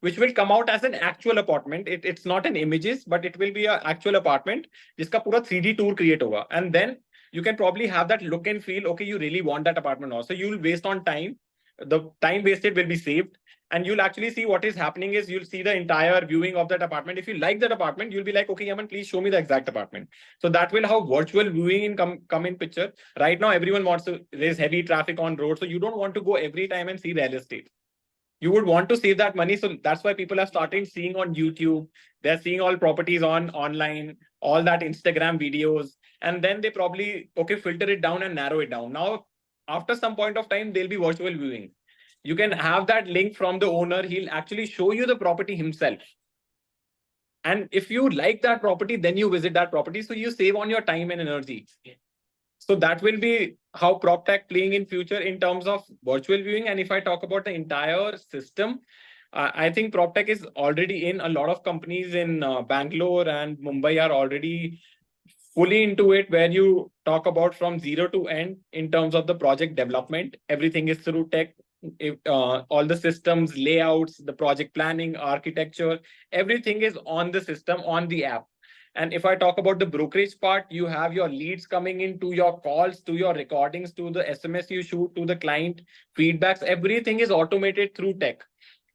which will come out as an actual apartment. It's not an images, but it will be an actual apartment. जिसका पूरा 3D tour create होगा. And then you can probably have that look and feel, okay, you really want that apartment now. So you'll waste on time. The time wasted will be saved. And you'll actually see what is happening is you'll see the entire viewing of that apartment. If you like that apartment, you'll be like, okay, Yaman, please show me the exact apartment. So that will how virtual viewing come in picture. Right now, everyone wants to, there's heavy traffic on road. So you don't want to go every time and see real estate. You would want to save that money. So that's why people are starting seeing on YouTube. They're seeing all properties on online, all that Instagram videos. And then they probably, okay, filter it down and narrow it down. Now, after some point of time, there'll be virtual viewing. You can have that link from the owner. He'll actually show you the property himself. And if you like that property, then you visit that property. So you save on your time and energy. So that will be how PropTech playing in future in terms of virtual viewing. And if I talk about the entire system, I think PropTech is already in. A lot of companies in Bangalore and Mumbai are already fully into it, where you talk about from zero to end in terms of the project development. Everything is through tech. All the systems, layouts, the project planning, architecture, everything is on the system, on the app. And if I talk about the brokerage part, you have your leads coming in, to your calls, to your recordings, to the SMS you shoot, to the client feedbacks. Everything is automated through tech.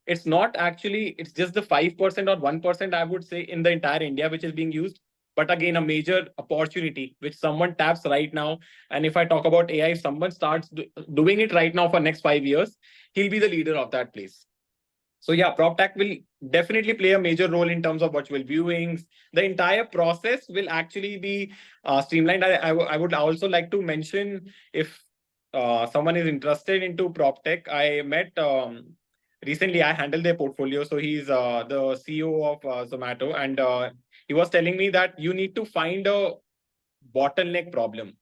It's not actually, it's just the 5% or 1%, I would say, in the entire India, which is being used. But again, a major opportunity which someone taps right now. And if I talk about AI, if someone starts doing it right now for next 5 years, he'll be the leader of that place. So yeah, PropTech will definitely play a major role in terms of virtual viewings. The entire process will actually be streamlined. I would also like to mention, if someone is interested into PropTech, I met recently, I handle their portfolio. So he's the CEO of Zomato, and he was telling me that you need to find a bottleneck problem.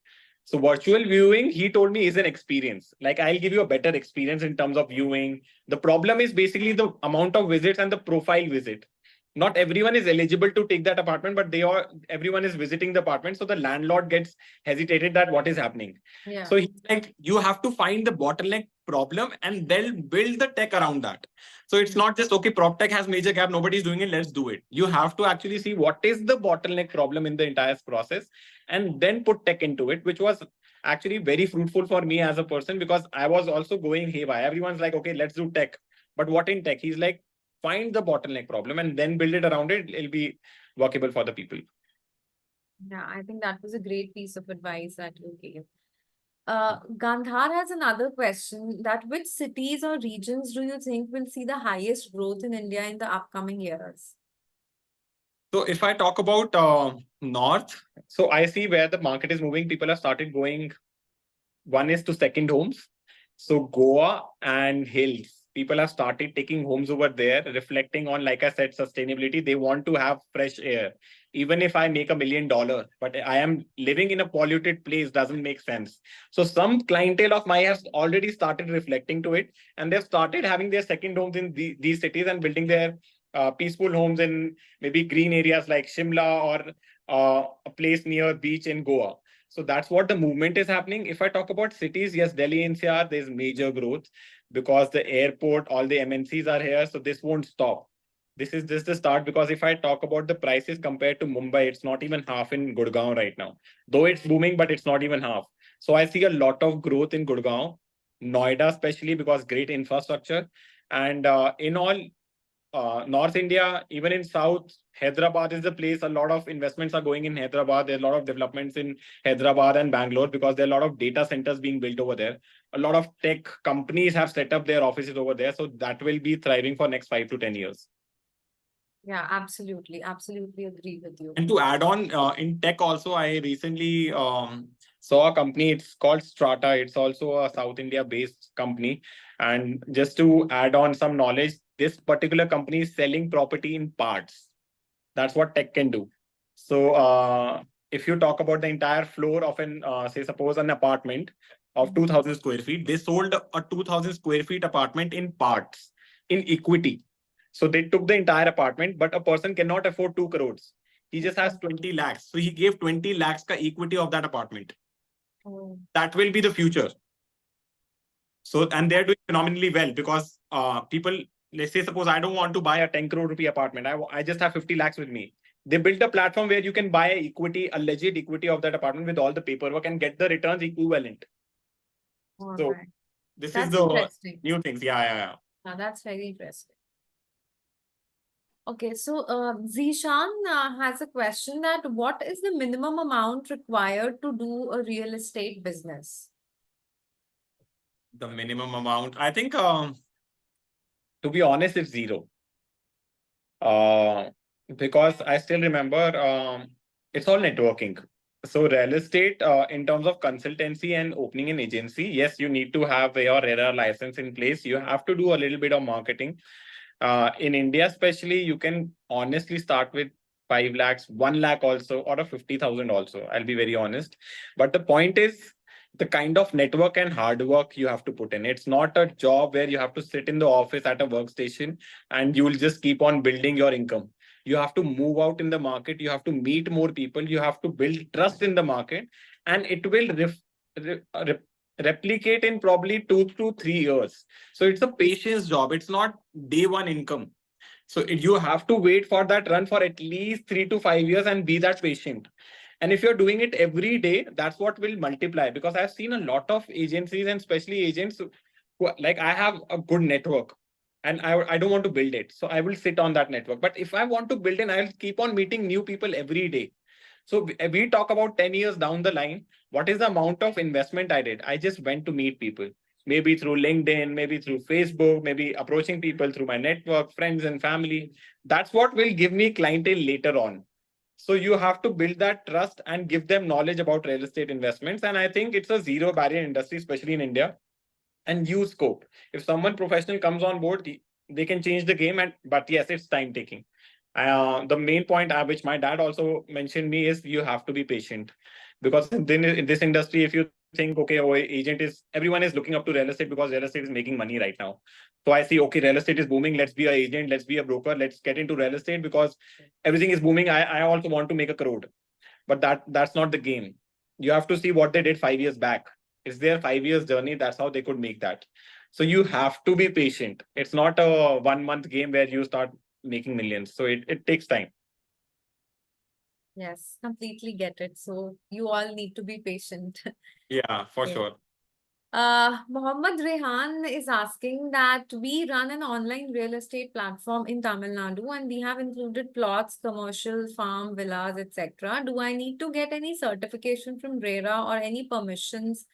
So virtual viewing, he told me, is an experience. Like, I'll give you a better experience in terms of viewing. The problem is basically the amount of visits and the profile visit. Not everyone is eligible to take that apartment, but everyone is visiting the apartment. So the landlord gets hesitated that what is happening. Yeah. So he's like, you have to find the bottleneck problem and they'll build the tech around that. So it's not just, okay, prop tech has major gap, nobody's doing it, let's do it. You have to actually see what is the bottleneck problem in the entire process and then put tech into it, which was actually very fruitful for me as a person, because I was also going haywire. Everyone's like, okay, let's do tech. But what in tech? He's like, find the bottleneck problem and then build it around it. It'll be workable for the people. Yeah, I think that was a great piece of advice that you gave. Gandhar has another question, that which cities or regions do you think will see the highest growth in India in the upcoming years? So if I talk about North, so I see where the market is moving. People have started going, one is to second homes. So Goa and hills, people have started taking homes over there, reflecting on, like I said, sustainability. They want to have fresh air. Even if I make $1 million, but I am living in a polluted place, doesn't make sense. So some clientele of mine has already started reflecting to it, and they've started having their second homes in these cities and building their peaceful homes in maybe green areas like Shimla or a place near beach in Goa. So that's what the movement is happening. If I talk about cities, yes, Delhi NCR, there's major growth because the airport, all the MNCs are here. So this won't stop. This is just the start, because if I talk about the prices compared to Mumbai, it's not even half in Gurgaon right now. Though it's booming, but it's not even half. So I see a lot of growth in Gurgaon, Noida especially, because great infrastructure. And in all, North India, even in South, Hyderabad is the place. A lot of investments are going in Hyderabad. There are a lot of developments in Hyderabad and Bangalore because there are a lot of data centers being built over there. A lot of tech companies have set up their offices over there. So that will be thriving for next 5 to 10 years. Yeah, absolutely. Absolutely agree with you. And to add on, in tech also, I recently saw a company. It's called Strata. It's also a South India based company. And just to add on some knowledge, this particular company is selling property in parts. That's what tech can do. So if you talk about the entire floor of an, say, suppose an apartment of 2000 square feet, they sold a 2000 square feet apartment in parts, in equity. So they took the entire apartment, but a person cannot afford 2 crores. He just has 20 lakhs. So he gave 20 lakhs ka equity of that apartment. Oh. That will be the future. So, and they're doing phenomenally well because people, let's say, suppose I don't want to buy a 10 crore rupee apartment. I just have 50 lakhs with me. They built a platform where you can buy equity, a legit equity of that apartment with all the paperwork and get the returns equivalent. All So right. this That's is the interesting. new things. Yeah. Now that's very interesting. Okay, so Zishan has a question, that what is the minimum amount required to do a real estate business? The minimum amount, I think, to be honest, it's zero. Because I still remember it's all networking. So real estate, in terms of consultancy and opening an agency, yes, you need to have your RERA license in place. You have to do a little bit of marketing. In India, especially, you can honestly start with 5 lakhs, 1 lakh also, or a 50,000 also. I'll be very honest. But the point is the kind of network and hard work you have to put in. It's not a job where you have to sit in the office at a workstation and you will just keep on building your income. You have to move out in the market. You have to meet more people. You have to build trust in the market, and it will replicate in probably 2 to 3 years. So it's a patience job. It's not day one income. So you have to wait for that run for at least 3 to 5 years and be that patient. And if you're doing it every day, that's what will multiply. Because I've seen a lot of agencies and especially agents who, like, I have a good network and I don't want to build it. So I will sit on that network. But if I want to build it, I'll keep on meeting new people every day. So we talk about 10 years down the line. What is the amount of investment I did? I just went to meet people, maybe through LinkedIn, maybe through Facebook, maybe approaching people through my network, friends and family. That's what will give me clientele later on. So you have to build that trust and give them knowledge about real estate investments. And I think it's a zero barrier industry, especially in India, and use scope. If someone professional comes on board, they can change the game. But yes, it's time taking. The main point which my dad also mentioned me is you have to be patient, because then in this industry, if you think, okay, oh, agent is, everyone is looking up to real estate because real estate is making money right now. So I see, okay, real estate is booming. Let's be an agent. Let's be a broker. Let's get into real estate because everything is booming. I also want to make a crore, but that's not the game. You have to see what they did 5 years back. It's their 5 years journey. That's how they could make that. So you have to be patient. It's not a 1 month game where you start making millions. So it takes time. Yes, completely get it. So you all need to be patient. Yeah, for Okay. sure. Mohammad Rehan is asking that we run an online real estate platform in Tamil Nadu and we have included plots, commercial, farm, villas, etc. Do I need to get any certification from RERA or any permissions?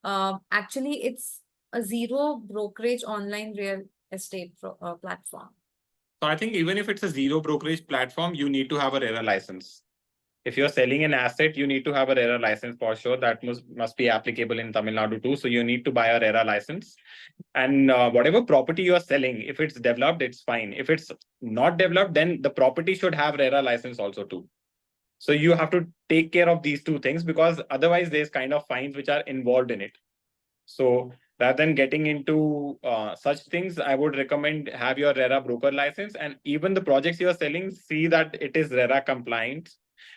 Actually, it's a zero brokerage online real estate platform. So I think even if it's a zero brokerage platform, you need to have a RERA license. If you're selling an asset, you need to have a RERA license for sure. That must be applicable in Tamil Nadu too. So you need to buy a RERA license. And whatever property you are selling, if it's developed, it's fine. If it's not developed, then the property should have RERA license also too. So you have to take care of these two things, because otherwise there's kind of fines which are involved in it. So rather than getting into such things, I would recommend have your RERA broker license, and even the projects you are selling, see that it is RERA compliant,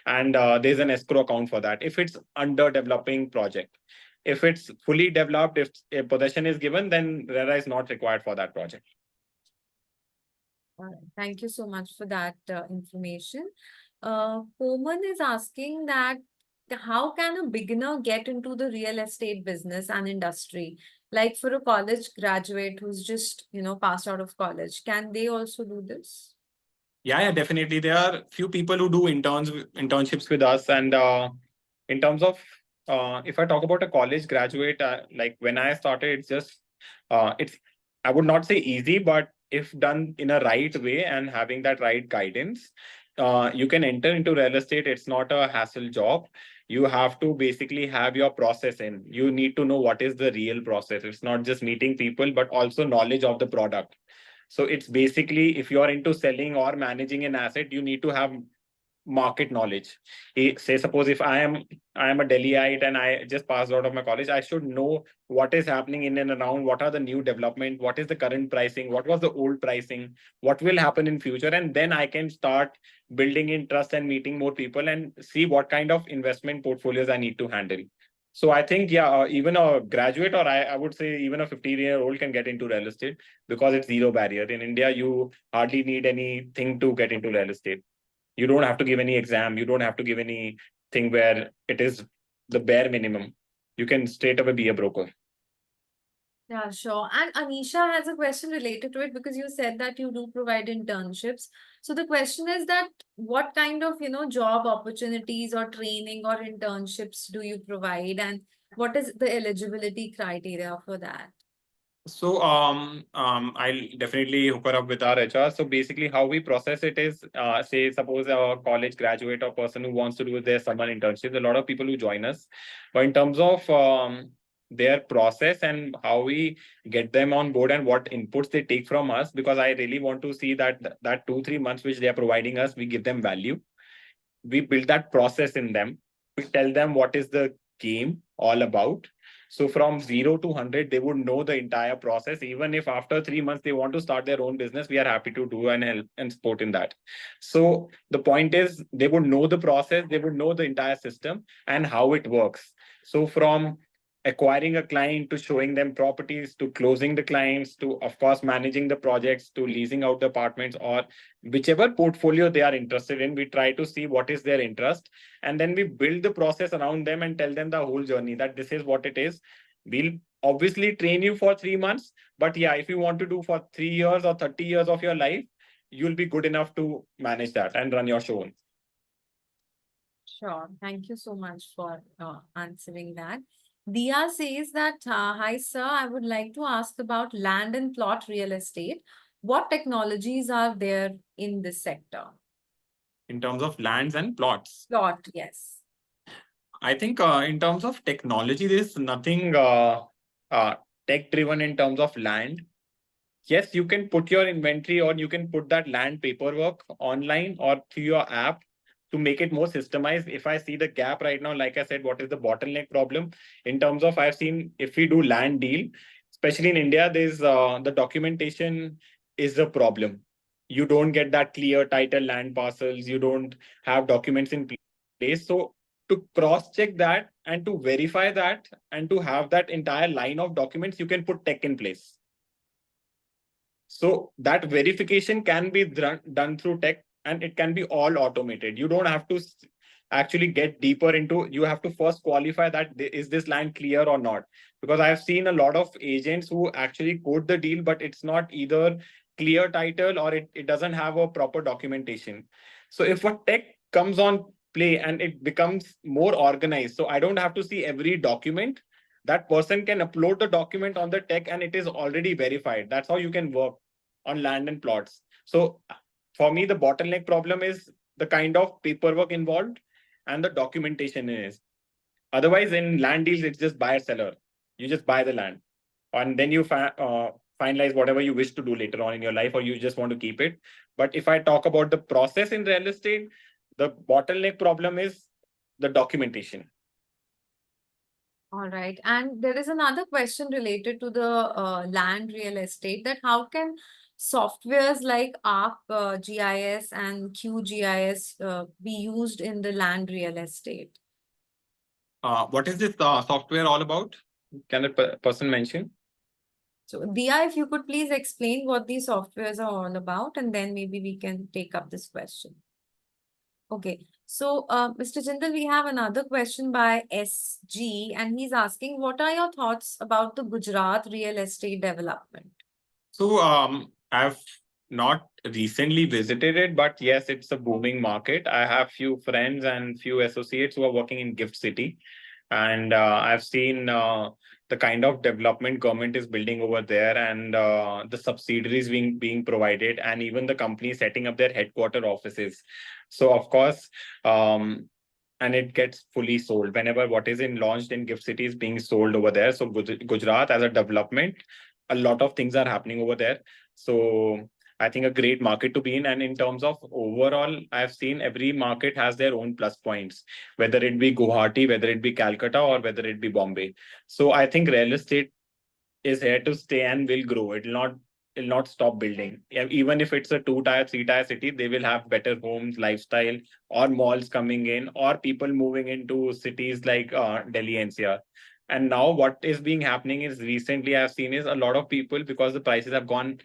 and there's an escrow account for that. If it's under developing project, if it's fully developed, if a possession is given, then RERA is not required for that project. All right. Thank you so much for that information. Homan is asking that how can a beginner get into the real estate business and industry? Like for a college graduate who's just, passed out of college, can they also do this? Yeah, definitely. There are few people who do internships with us, and in terms of if I talk about a college graduate, like when I started, it's I would not say easy, but if done in a right way and having that right guidance, you can enter into real estate. It's not a hassle job. You have to basically have your process in. You need to know what is the real process. It's not just meeting people, but also knowledge of the product. So it's basically, if you are into selling or managing an asset, you need to have market knowledge. Say suppose if I am a Delhiite and I just passed out of my college, I should know what is happening in and around, what are the new development, what is the current pricing, what was the old pricing, what will happen in future, and then I can start building in trust and meeting more people and see what kind of investment portfolios I need to handle. So I think, yeah, even a graduate, or I would say even a 15-year-old can get into real estate because it's zero barrier. In India, you hardly need anything to get into real estate. You don't have to give any exam. You don't have to give anything where it is the bare minimum. You can straight away be a broker. Yeah, sure. And Anisha has a question related to it because you said that you do provide internships. So the question is that what kind of, job opportunities or training or internships do you provide, and what is the eligibility criteria for that? So I'll definitely hook her up with our HR. So basically, how we process it is, say, suppose a college graduate or person who wants to do their summer internship. A lot of people who join us, but in terms of their process and how we get them on board and what inputs they take from us, because I really want to see that 2-3 months which they are providing us, we give them value. We build that process in them. We tell them what is the game all about. So from 0 to 100, they would know the entire process. Even if after 3 months they want to start their own business, we are happy to do and help and support in that. So the point is, they would know the process, they would know the entire system and how it works. So from acquiring a client to showing them properties to closing the clients to, of course, managing the projects to leasing out the apartments or whichever portfolio they are interested in, we try to see what is their interest, and then we build the process around them and tell them the whole journey that this is what it is. We'll obviously train you for 3 months, but yeah, if you want to do for 3 years or 30 years of your life, you'll be good enough to manage that and run your show. Sure. Thank you so much for answering that. Dia says that, hi, sir, I would like to ask about land and plot real estate. What technologies are there in this sector? In terms of lands and plots, Plot, yes. I think in terms of technology, there's nothing tech driven in terms of land. yes, you can put your inventory or you can put that land paperwork online or through your app to make it more systemized. If I see the gap right now, like I said, what is the bottleneck problem in terms of I've seen if we do land deal, especially in India, there's the documentation is a problem. You don't get that clear title land parcels. You don't have documents in place. So to cross check that and to verify that and to have that entire line of documents, you can put tech in place. So that verification can be done through tech and it can be all automated. You don't have to actually get deeper into, you have to first qualify that is this line clear or not? Because I've seen a lot of agents who actually quote the deal, but it's not either clear title or it doesn't have a proper documentation. So if a tech comes on play and it becomes more organized, so I don't have to see every document, that person can upload the document on the tech and it is already verified. That's how you can work on land and plots. So for me, the bottleneck problem is the kind of paperwork involved and the documentation is. Otherwise, in land deals, it's just buyer seller. You just buy the land and then you finalize whatever you wish to do later on in your life, or you just want to keep it. But if I talk about the process in real estate, the bottleneck problem is the documentation. All right. And there is another question related to the land real estate, that how can softwares like ARC GIS and QGIS be used in the land real estate? What is this software all about? Can the person mention? So, Dia, if you could please explain what these softwares are all about, and then maybe we can take up this question. Okay. So, Mr. Jindal, we have another question by SG, and he's asking, what are your thoughts about the Gujarat real estate development? So I've not recently visited it, but yes, it's a booming market. I have few friends and few associates who are working in Gift City, and I've seen the kind of development government is building over there, and the subsidiaries being provided, and even the companies setting up their headquarter offices. So of course, and it gets fully sold whenever what is in launched in Gift City is being sold over there. So Gujarat as a development, a lot of things are happening over there. So I think a great market to be in. And in terms of overall, I've seen every market has their own plus points, whether it be Guwahati, whether it be Calcutta, or whether it be Bombay. So I think real estate is here to stay and will grow. It'll not stop building. Even if it's a 2-tier, 3-tier city, they will have better homes, lifestyle, or malls coming in, or people moving into cities like Delhi NCR. And now what is being happening is recently I've seen is a lot of people, because the prices have gone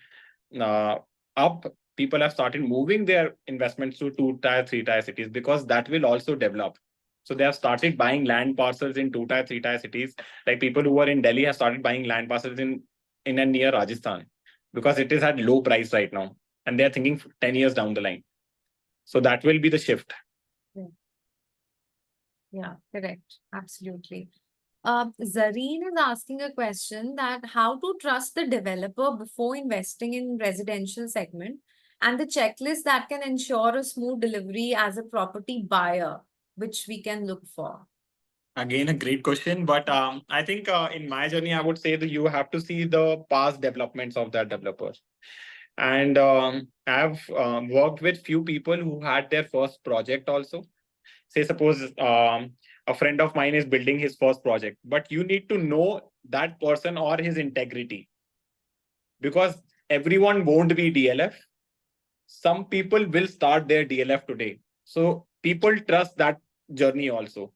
uh, up, people have started moving their investments to 2-tier, 3-tier cities, because that will also develop. So they have started buying land parcels in 2-tier, 3-tier cities. Like people who are in Delhi have started buying land parcels in and near Rajasthan, because it is at low price right now, and they are thinking 10 years down the line. So that will be the shift. Yeah, correct. Absolutely. Zareen is asking a question, that how to trust the developer before investing in residential segment, and the checklist that can ensure a smooth delivery as a property buyer, which we can look for. Again, a great question, but I think in my journey, I would say that you have to see the past developments of that developer. And I've worked with few people who had their first project also. Say, suppose a friend of mine is building his first project, but you need to know that person or his integrity, because everyone won't be DLF. Some people will start their DLF today. So people trust that journey also.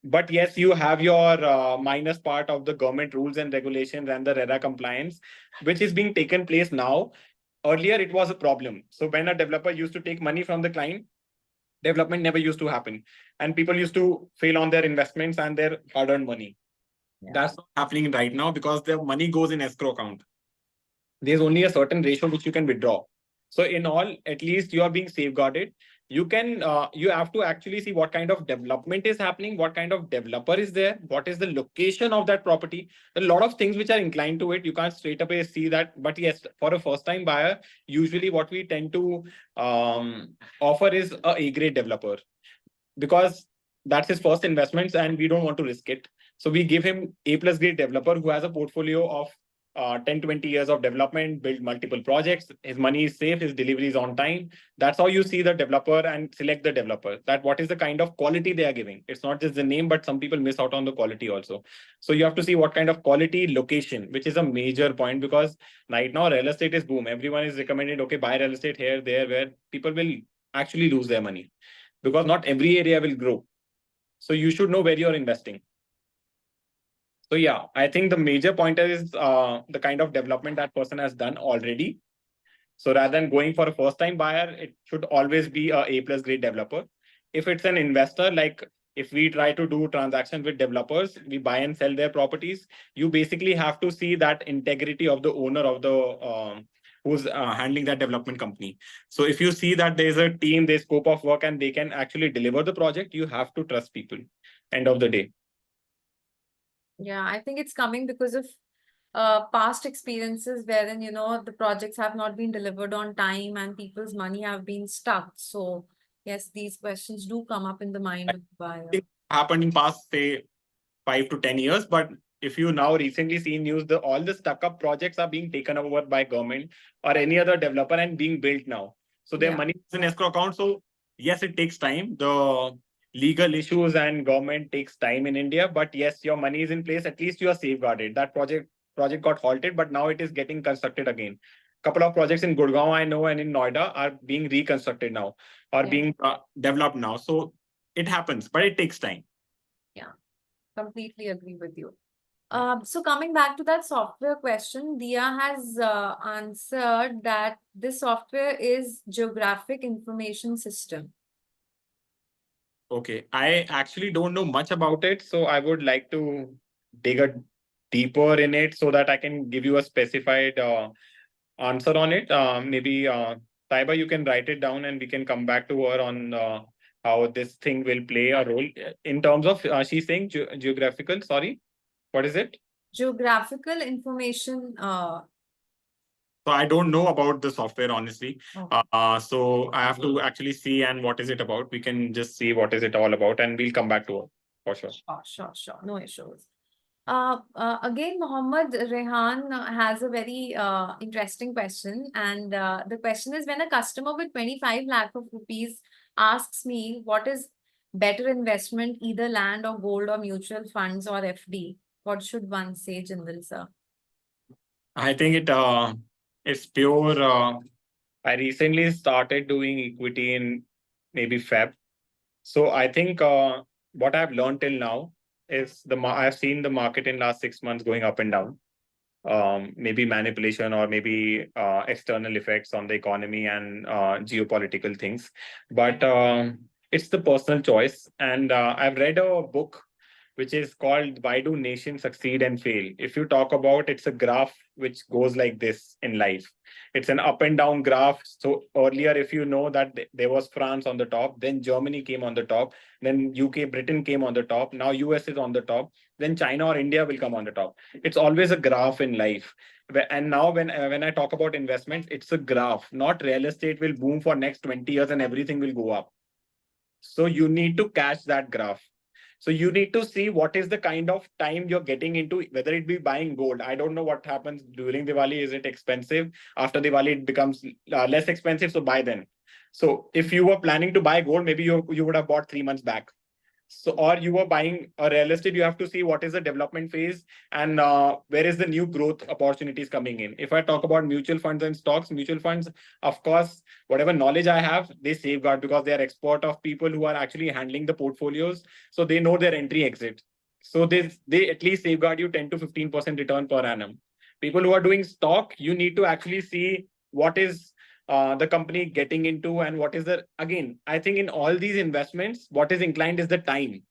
But yes, you have your minus part of the government rules and regulations and the RERA compliance, which is being taken place now. Earlier, it was a problem. So when a developer used to take money from the client, development never used to happen. And people used to fail on their investments and their hard-earned money. Yeah. That's not happening right now, because their money goes in escrow account. There's only a certain ratio which you can withdraw. So in all, at least you are being safeguarded. You have to actually see what kind of development is happening, what kind of developer is there, what is the location of that property. A lot of things which are inclined to it. You can't straight away see that. But yes, for a first time buyer, usually what we tend to offer is a grade developer, because that's his first investments and we don't want to risk it. So we give him A+ grade developer who has a portfolio of 10-20 years of development, build multiple projects, his money is safe, his delivery is on time. That's how you see the developer and select the developer, that what is the kind of quality they are giving. It's not just the name, but some people miss out on the quality also. So you have to see what kind of quality, location, which is a major point, because right now real estate is boom. Everyone is recommended, okay, buy real estate here, there, where people will actually lose their money, because not every area will grow. So you should know where you're investing. So yeah, I think the major pointer is the kind of development that person has done already. So rather than going for a first time buyer, it should always be a A+ grade developer. If it's an investor, like if we try to do transactions with developers, we buy and sell their properties, you basically have to see that integrity of the owner of the who's handling that development company. So if you see that there's a team, there's scope of work, and they can actually deliver the project, you have to trust people. End of the day. Yeah, I think it's coming because of past experiences wherein, the projects have not been delivered on time and people's money have been stuck. So yes, these questions do come up in the mind of the buyer. It happened in past, say, 5 to 10 years. But if you now recently see news, all the stuck up projects are being taken over by government or any other developer and being built now. So their money is in escrow account. So yes, it takes time. The legal issues and government takes time in India. But yes, your money is in place. At least you are safeguarded. That project got halted, but now it is getting constructed again. Couple of projects in Gurgaon, I know, and in Noida are being reconstructed now, or being developed now. So it happens, but it takes time. Yeah, completely agree with you. So coming back to that software question, Dia has answered that this software is geographic information system. Okay, I actually don't know much about it, so I would like to dig a deeper in it so that I can give you a specified answer on it. Maybe Taiba, you can write it down and we can come back to her on how this thing will play a role in terms of, she's saying geographical, sorry, what is it? Geographical information. So I don't know about the software, honestly. Okay. So I have to actually see and what is it about. We can just see what is it all about and we'll come back to her for sure. Sure. No issues. Again, Mohammed Rehan has a very interesting question. And the question is, when a customer with 25 lakh of rupees asks me what is better investment, either land or gold or mutual funds or FD, what should one say, Jindal sir? I think it's pure. I recently started doing equity in maybe Feb. So I think what I've learned till now is I've seen the market in last 6 months going up and down. Maybe manipulation or maybe external effects on the economy and geopolitical things. But it's the personal choice. And I've read a book which is called Why Do Nations Succeed and Fail? If you talk about, it's a graph which goes like this in life. It's an up and down graph. So earlier, if you know that there was France on the top, then Germany came on the top, then UK, Britain came on the top, now US is on the top, then China or India will come on the top. It's always a graph in life. And now when I talk about investments, it's a graph. Not real estate will boom for next 20 years and everything will go up. So you need to catch that graph. So you need to see what is the kind of time you're getting into, whether it be buying gold. I don't know what happens during Diwali. Is it expensive? After Diwali, it becomes less expensive. So buy then. So if you were planning to buy gold, maybe you would have bought 3 months back. So, or you were buying a real estate, you have to see what is the development phase and where is the new growth opportunities coming in. If I talk about mutual funds and stocks, mutual funds, of course, whatever knowledge I have, they safeguard because they are expert of people who are actually handling the portfolios. So they know their entry exit. So they at least safeguard you 10 to 15% return per annum. People who are doing stock, you need to actually see what is the company getting into and what is the, again, I think in all these investments, what is inclined is the time.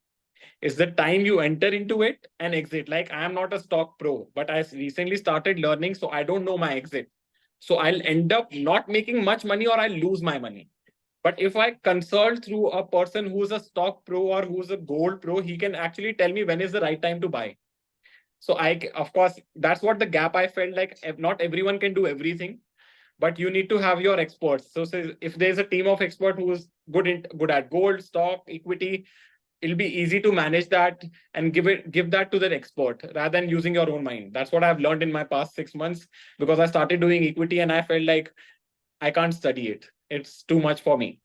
Is the time you enter into it and exit. Like, I am not a stock pro, but I recently started learning, so I don't know my exit. So I'll end up not making much money or I'll lose my money. But if I consult through a person who's a stock pro or who's a gold pro, he can actually tell me when is the right time to buy. So of course, that's what the gap I felt like. Not everyone can do everything, but you need to have your experts. So if there's a team of experts who is good at gold, stock, equity, it'll be easy to manage that and give that to the expert rather than using your own mind. That's what I've learned in my past 6 months, because I started doing equity and I felt like I can't study it. It's too much for me.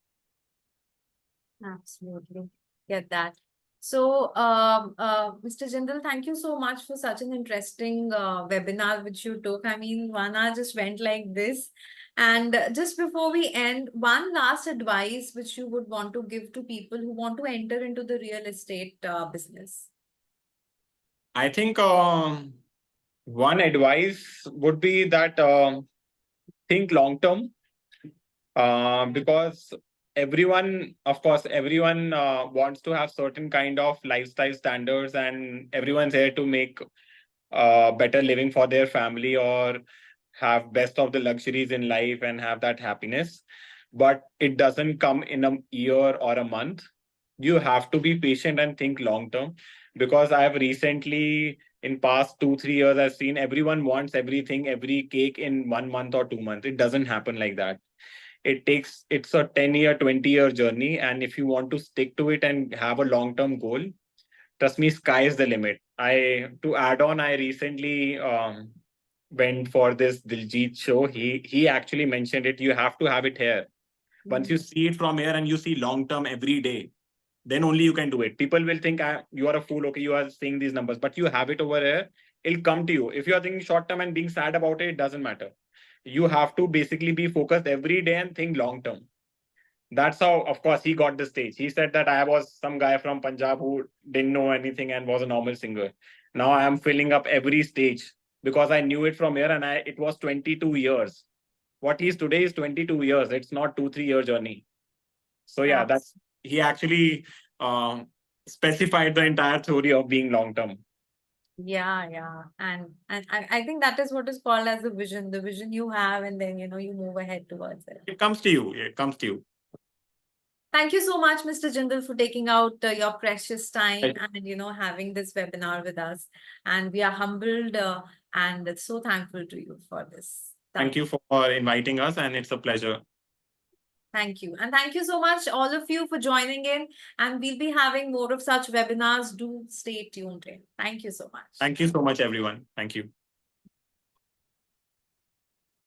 Absolutely. Get that. So, Mr. Jindal, thank you so much for such an interesting webinar which you took. I mean, 1 hour just went like this. And just before we end, one last advice which you would want to give to people who want to enter into the real estate business. I think one advice would be that think long term, because everyone, of course, everyone wants to have certain kind of lifestyle standards, and everyone's here to make better living for their family or have best of the luxuries in life and have that happiness. But it doesn't come in a year or a month. You have to be patient and think long term, because I have recently, in past 2 3 years, I've seen everyone wants everything, every cake in 1 month or 2 months. It doesn't happen like that. It's a 10-year 20-year journey, and if you want to stick to it and have a long term goal, trust me, sky is the limit. I To add on, I recently went for this Diljit show. He actually mentioned it. You have to have it here. Once you see it from here and you see long term every day, then only you can do it. People will think you are a fool. Okay, you are seeing these numbers, but you have it over here. It'll come to you. If you are thinking short term and being sad about it, it doesn't matter. You have to basically be focused every day and think long term. That's how, of course, he got the stage. He said that I was some guy from Punjab who didn't know anything and was a normal singer. Now I am filling up every stage because I knew it from here, and it was 22 years. What he is today is 22 years. It's not 2 3 year journey. So yeah, that's he actually specified the entire theory of being long term. Yeah, yeah. And I think that is what is called as the vision you have, and then, you move ahead towards it. It comes to you. It comes to you. Thank you so much, Mr. Jindal, for taking out your precious time Right. and, having this webinar with us. And we are humbled and so thankful to you for this. Thank you for inviting us, and it's a pleasure. Thank you. And thank you so much, all of you, for joining in. And we'll be having more of such webinars. Do stay tuned in. Thank you so much. Thank you so much, everyone. Thank you.